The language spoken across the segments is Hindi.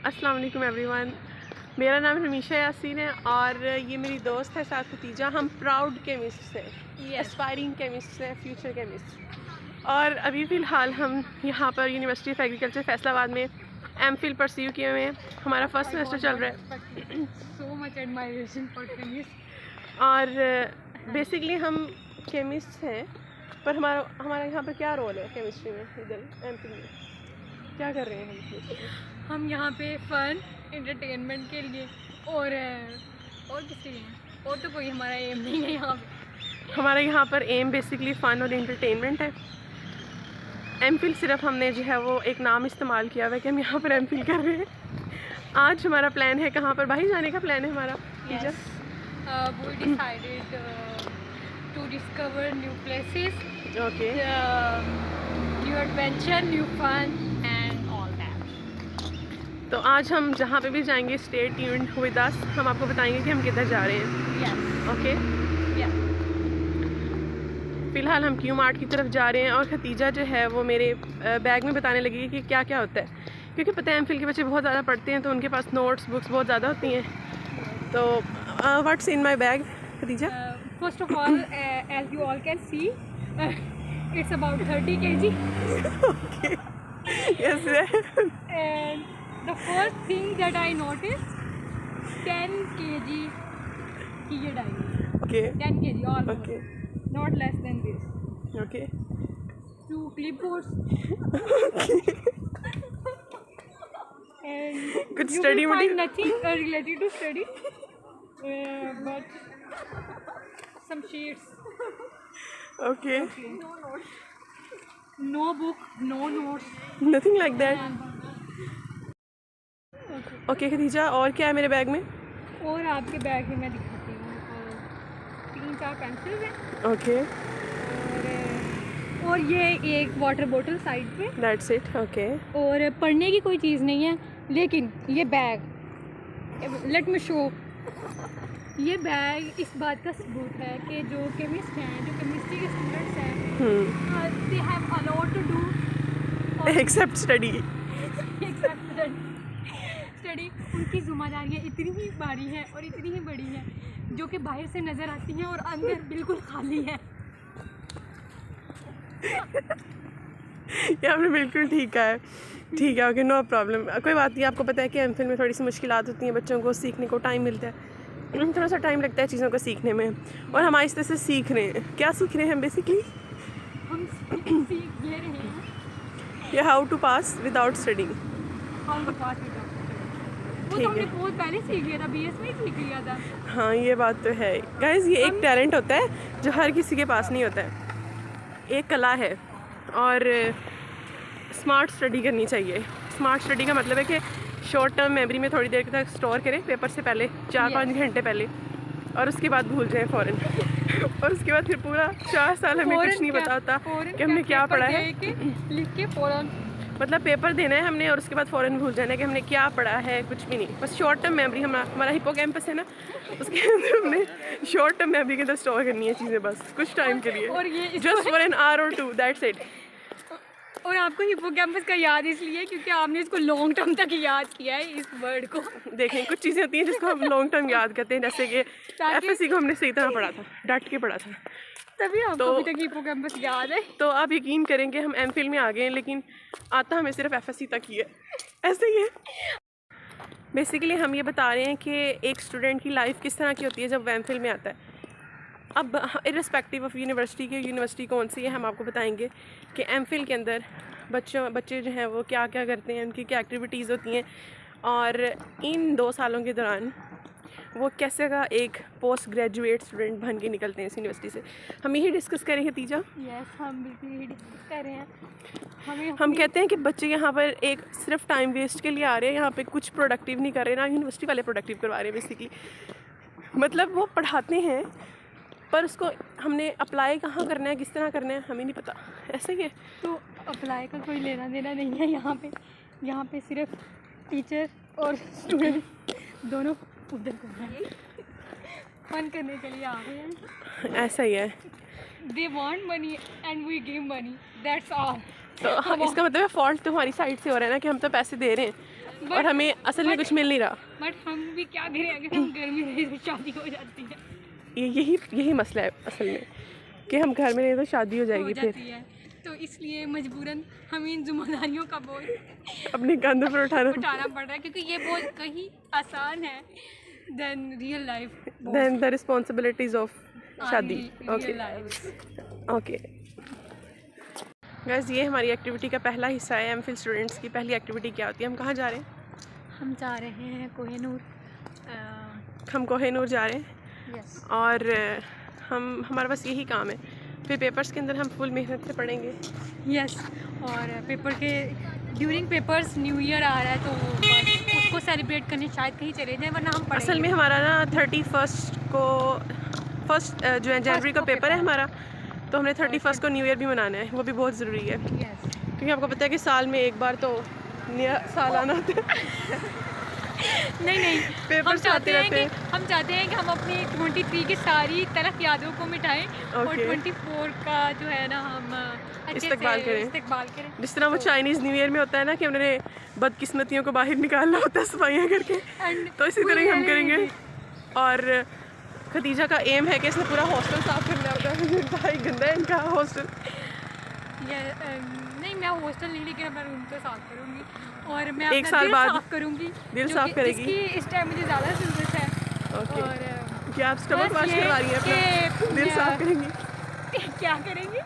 अस्सलाम वालेकुम एवरीवन। मेरा नाम रमीशा यासीन है और ये मेरी दोस्त है साथ खतीजा। हम प्राउड केमिस्ट हैं, एस्पायरिंग केमिस्ट हैं, फ्यूचर केमिस्ट। और अभी फ़िलहाल हम यहाँ पर यूनिवर्सिटी ऑफ एग्रीकल्चर फैसलाबाद में एमफिल परस्यू किए हुए हैं। हमारा फर्स्ट सेमेस्टर चल रहा है। so much admiration for chemist. और बेसिकली हम केमिस्ट हैं, पर हमारा यहाँ पर क्या रोल है केमिस्ट्री में? इधर एमफिल में क्या कर रहे हैं हम यहाँ पे फन एंटरटेनमेंट के लिए और किसके लिए और तो कोई हमारा एम नहीं है यहाँ पे। हमारा यहाँ पर एम बेसिकली फ़न और एंटरटेनमेंट है। एमफिल सिर्फ हमने जो है वो एक नाम इस्तेमाल किया हुआ है कि हम यहाँ पर एमफिल कर रहे हैं। आज हमारा प्लान है कहाँ पर बाहर जाने का प्लान है हमारा। We decided to discover new places, okay new adventure, new fun and all that. तो आज हम जहाँ पे भी जाएंगे स्टे ट्यून्ड विद अस, हम आपको बताएंगे कि हम किधर जा रहे हैं। Yes. Okay Yeah. फ़िलहाल हम क्यू मार्ट की तरफ जा रहे हैं और खतीजा जो है वो मेरे बैग में बताने लगी कि क्या क्या होता है, क्योंकि पता है एमफिल के बच्चे बहुत ज़्यादा पढ़ते हैं तो उनके पास नोट्स बुक्स बहुत ज़्यादा होती हैं। तो what's in my bag Khatija? First of all, as you all can see, it's about 30 kg. Okay. Yes. And the first thing that I noticed, 10 kg की ये diary. Okay. 10 kg almost. Okay. Not less than this. Okay. 2 clipboards. And Good you study will find material. nothing related to study, but some sheets. Okay. No notes. No book. No notes. Nothing like that. Okay Khatija, और क्या है मेरे बैग में? और आपके बैग में मैं दिखाती हूँ। 3-4 पेंसिल्स हैं Okay. और ये एक वाटर बोतल साइड पे। That's it. Okay. और पढ़ने की कोई चीज़ नहीं है, लेकिन ये बैग लेट मी शो। ये बैग इस बात का सबूत है कि जो केमिस्ट हैं, जो केमिस्ट्री के स्टूडेंट्स हैं, they have a lot to do Except study. Study. उनकी जिम्मेदारियाँ इतनी ही भारी हैं और इतनी ही बड़ी हैं जो कि बाहर से नज़र आती हैं और अंदर बिल्कुल खाली है। ये आपने बिल्कुल ठीक कहा है। ठीक है, ओके, नो प्रॉब्लम, कोई बात नहीं। आपको पता है कि एमफिल में थोड़ी सी मुश्किलात होती हैं, बच्चों को सीखने को टाइम मिलता है, थोड़ा सा टाइम लगता है चीज़ों को सीखने में, और हम आहिस्ते से सीख रहे हैं। क्या सीख रहे हैं हम बेसिकली? हम सीख ये रहे हैं ये how to pass without studying. How to pass with वो तो हमने बहुत पहले सीख लिया था, बीएस में ही सीख लिया था। हाँ, ये बात तो है गाइस। ये एक टैलेंट होता है जो हर किसी के पास नहीं होता है, एक कला है। और स्मार्ट स्टडी करनी चाहिए। स्मार्ट स्टडी का मतलब है कि शॉर्ट टर्म मेमोरी में थोड़ी देर तक स्टोर करें पेपर से पहले, 4-5 घंटे पहले, और उसके बाद भूल जाएं फ़ौरन। और उसके बाद फिर पूरा 4 साल हमें कुछ नहीं पता होता कि हमने क्या पढ़ा है। लिख के फ़ौरन मतलब पेपर देना है हमने और उसके बाद फ़ौरन भूल जाना है कि हमने क्या पढ़ा है, कुछ भी नहीं। बस शॉर्ट टर्म मेमोरी, हमारा हिप्पोकैम्पस है ना, उसके अंदर हमने शॉर्ट टर्म मेमोरी के अंदर स्टोर करनी है चीज़ें बस कुछ टाइम के लिए, और ये जस्ट फॉर एन आवर और 2, दैट्स इट। और आपको हिप्पोकैम्पस का याद इसलिए क्योंकि आपने इसको लॉन्ग टर्म तक याद किया है, इस वर्ड को। देखें, कुछ चीज़ें होती हैं जिसको हम लॉन्ग टर्म याद करते हैं, जैसे कि एफएससी को हमने सही तरह पढ़ा था, डट के पढ़ा था, तभी आपको तो अभी तक हिप्पोकैम्पस याद है। तो आप यकीन करेंगे हम एमफिल में आ गए हैं, लेकिन आता हमें सिर्फ एफएससी तक ही है। ऐसे ही है। बेसिकली हम ये बता रहे हैं कि एक स्टूडेंट की लाइफ किस तरह की होती है जब वो एमफिल में आता है। अब इर्रेस्पेक्टिव ऑफ यूनिवर्सिटी कौन सी है, हम आपको बताएंगे कि एमफिल के अंदर बच्चे जो हैं वो क्या क्या करते हैं, उनकी क्या एक्टिविटीज़ होती हैं, और इन 2 सालों के दौरान वो कैसे का एक पोस्ट ग्रेजुएट स्टूडेंट बन के निकलते हैं इस यूनिवर्सिटी से। हम यही डिस्कस करेंगे तीजा। यस, हम बिल्कुल यही डिस्कस कर रहे हैं। हम कहते हैं कि बच्चे यहाँ पर एक सिर्फ टाइम वेस्ट के लिए आ रहे हैं, यहाँ पे कुछ प्रोडक्टिव नहीं कर रहे ना, यूनिवर्सिटी वाले प्रोडक्टिव करवा रहे हैं बेसिकली। मतलब वो पढ़ाते हैं पर उसको हमने अप्लाई कहाँ करना है, किस तरह करना है, हमें नहीं पता। ऐसा ही है। तो अप्लाई का कोई लेना देना नहीं है यहाँ पे सिर्फ टीचर और स्टूडेंट दोनों उधर को हैं, फन करने के लिए आ रहे हैं। ऐसा ही है। They want money and we give money, that's all। तो इसका मतलब है फॉल्ट तो हमारी साइड से हो रहा है ना कि हम तो पैसे दे रहे हैं, और हमें असल में कुछ मिल नहीं रहा। बट हम भी क्या करें, अगर हम घर में रहे तो शादी हो जाती है। यही मसला है असल में, कि हम घर में रहे तो शादी हो जाएगी फिर। तो इसलिए मजबूरन हमें इन जिम्मेदारियों का बोझ अपने कंधों पर उठाना पड़ रहा है, क्योंकि ये बोझ कहीं आसान है then real life, then the responsibilities of शादी। ओके ओके गाइस, ये हमारी एक्टिविटी का पहला हिस्सा है। एमफिल स्टूडेंट्स की पहली एक्टिविटी क्या होती है? हम कहाँ जा रहे हैं? हम जा रहे हैं कोहिनूर। हम कोहिनूर जा रहे हैं यस। और हमारे पास यही काम है। फिर पेपर्स के अंदर हम फुल मेहनत से पढ़ेंगे। यस। और पेपर के ड्यूरिंग पेपर्स न्यू ईयर आ रहा है, तो उसको सेलिब्रेट करने शायद कहीं चले जाएं, वरना हम पढ़ेंगे। असल में हमारा ना 31 को जो है जनवरी का पेपर है हमारा, तो हमने 31 को न्यू ईयर भी मनाना है। वो भी बहुत ज़रूरी है, क्योंकि आपको पता है कि साल में एक बार तो नया साल आना होता है। नहीं पेपर हम चाहते हैं रहते हैं। हम चाहते हैं कि हम अपनी 23 की सारी तलख यादों को मिटाएं और 24 का जो है ना हम अच्छे से इस्तेमाल करें। जिस तरह वो चाइनीज़ न्यू ईयर में होता है ना कि उन्होंने बदकिस्मतियों को बाहर निकालना होता है सफाइयाँ करके, तो इसी तरह ही हम करेंगे। और खदीजा का एम है कि इसने पूरा हॉस्टल साफ करना होता है। भाई गंदा है इनका हॉस्टल। नहीं, मैं हॉस्टल नहीं, लेकिन मैं रूम तो साफ करूँगी और मैं एक अपना साल दिल बाद साफ करूँगी, दिल साफ करेगी। जिसकी इस टाइम मुझे ज़्यादा ज़रूरत है। ओके। और क्या आप स्टमक बस वॉश ये करवा रही हैं अपना? कि दिल साफ करेंगी? क्या करेंगी?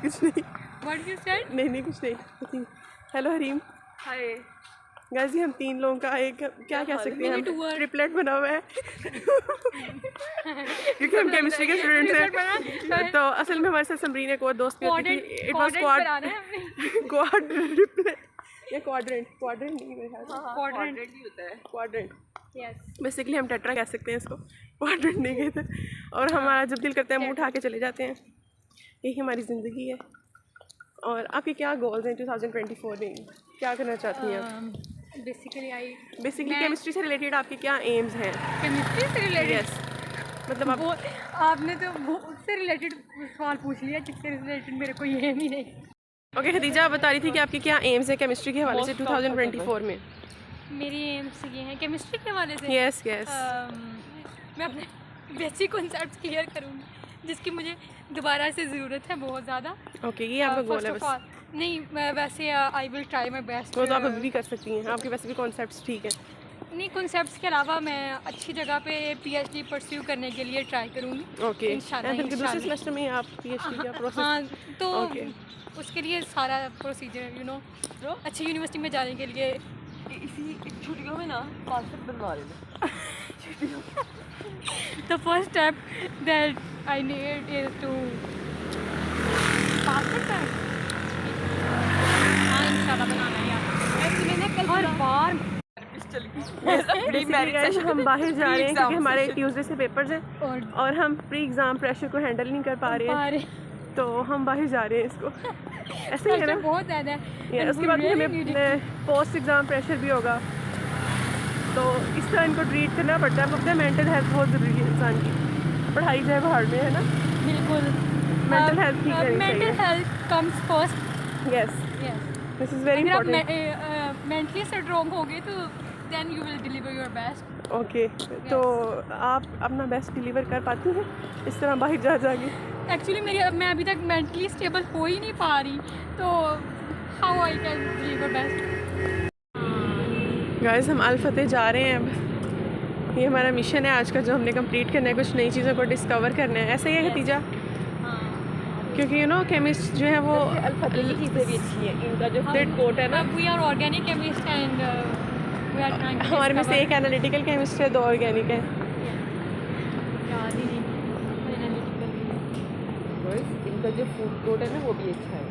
कुछ नहीं, What you said? नहीं कुछ नहीं। हेलो हरीम। हाय गाजी, हम 3 लोगों का एक क्या कह सकते हैं, tour। ट्रिपलेट बना हुआ है। क्योंकि हम केमिस्ट्री के स्टूडेंट्स हैं। तो असल में हमारे साथ समरीन एक और दोस्त भी होती थी। इट वाज क्वाड ट्रिपलेट या क्वाड्रेंट नहीं मेरे ख्याल से। क्वाड्रेंट ही होता है। Quadrant Yes. बेसिकली हम टेट्रा कह सकते हैं इसको, क्वाड्रेंट नहीं कहते। और हमारा जब दिल करता है मुंह उठा के चले जाते हैं। यही हमारी ज़िंदगी है। और आपके क्या गोल्स हैं 2024 में? क्या करना चाहती हैं आप? बेसिकली केमिस्ट्री से रिलेटेड आपके क्या एम्स हैं? केमिस्ट्री से रिलेटेड? यस, मतलब आप आपने तो वो उससे रिलेटेड सवाल पूछ लिया जिससे रिलेटेड मेरे को ये भी नहीं। ओके खदीजा, आप बता रही थी कि आपके क्या एम्स हैं केमिस्ट्री के हवाले से 2024 में? मेरी एम्स ये हैं केमिस्ट्री के हवाले से। यस मैं अपने बेसिक कॉन्सेप्ट क्लियर करूँगी, जिसकी मुझे दोबारा से ज़रूरत है बहुत ज़्यादा। ओके, ये आपका गोल है बस? नहीं, मैं वैसे I will try my best. वो तो आप अभी भी कर सकती हैं, आपके वैसे भी कॉन्सेप्ट्स ठीक है। नहीं, कॉन्सेप्ट्स के अलावा मैं अच्छी जगह पे PhD परस्यू करने के लिए ट्राई करूँगी। ओके, दूसरे सेमेस्टर में आप PhD का प्रोसेस? हाँ, तो उसके लिए सारा प्रोसीजर अच्छी यूनिवर्सिटी में जाने के लिए इसी छुट्टियों में ना पासपोर्ट बनवा लेना। The first step that I need is to passport। हाँ, इंशाल्लाह बनाना है यार। एक्चुअली ना कल हर बार हम बाहर जा रहे हैं क्योंकि हमारे ट्यूसडे से पेपर्स हैं और हम प्री एग्ज़ाम प्रेशर को हैंडल नहीं कर पा रहे हैं, तो हम बाहर जा रहे हैं इसको। ऐसे ही है ना, बहुत ज़्यादा है। उसके बाद हमें पोस्ट एग्ज़ाम प्रेशर भी होगा, तो इस तरह इनको ट्रीट करना पड़ता है। पता है मेंटल हेल्थ बहुत ज़रूरी है इंसान की। पढ़ाई जाए बाहर में, है ना? बिल्कुल। मेंटल हेल्थ ठीक करनी चाहिए। Mental health comes first. Yes, this is very important. Mentally strong होगे तो then you will deliver your best. Okay, तो आप अपना बेस्ट डिलीवर कर पाती हैं इस तरह बाहर जा जाके? एक्चुअली मैं अभी तक मेंटली स्टेबल हो ही नहीं पा रही, तो how I can deliver best. Guys, हम अल फतेह जा रहे हैं अब। ये हमारा मिशन है आज का जो हमने कंप्लीट करना है, कुछ नई चीज़ों को डिस्कवर करना है। ऐसा ही है नतीजा, क्योंकि केमिस्ट जो है वो अल फतेह की चीज़ें भी अच्छी हैं। इनका जो फूड कोर्ट है ना, we are organic chemist and we are trying. हमारे में से एक एनालिटिकल केमिस्ट है, 2 ऑर्गेनिक है। इनका जो फूड कोर्ट है ना वो भी अच्छा है।